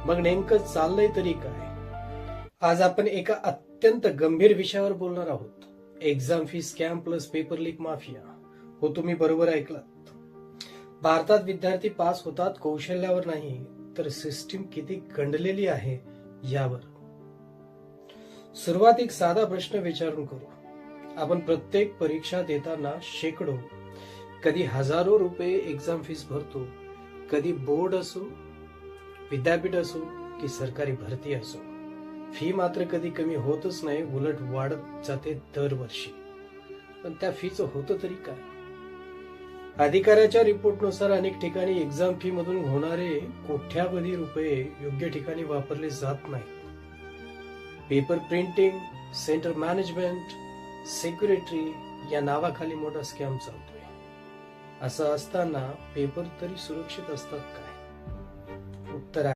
मग नेमकं चाललंय तरी काय? आज आपण एका अत्यंत गंभीर विषयावर बोलणार आहोत. Exam fee scam plus paper leak mafia. हो, तुम्ही बरोबर ऐकलात. भारतात विद्यार्थी पास होतात कौशल्यावर नाही, तर सिस्टीम किती गंडलेली आहे यावर. सुरुवात एक साधा प्रश्न विचारून करू. आपण प्रत्येक परीक्षा देताना शेकडो, कधी हजारो रुपये एक्झाम फीस भरतो. कधी बोर्ड असो, विद्यापीठ असो की सरकारी भरती असो, फी मात्र कधी कमी होतच नाही, उलट वाढत जाते दरवर्षी. पण त्या फीचं होतं तरी काय? अधिकाऱ्याच्या रिपोर्टनुसार अनेक ठिकाणी एक्झाम फी मधून होणारे कोट्यावधी रुपये योग्य ठिकाणी वापरले जात नाहीत. पेपर प्रिंटिंग, सेंटर मॅनेजमेंट, सेक्युरिटरी या नावाखाली मोठा स्कॅम चालतोय. असं असताना पेपर तरी सुरक्षित असतात का?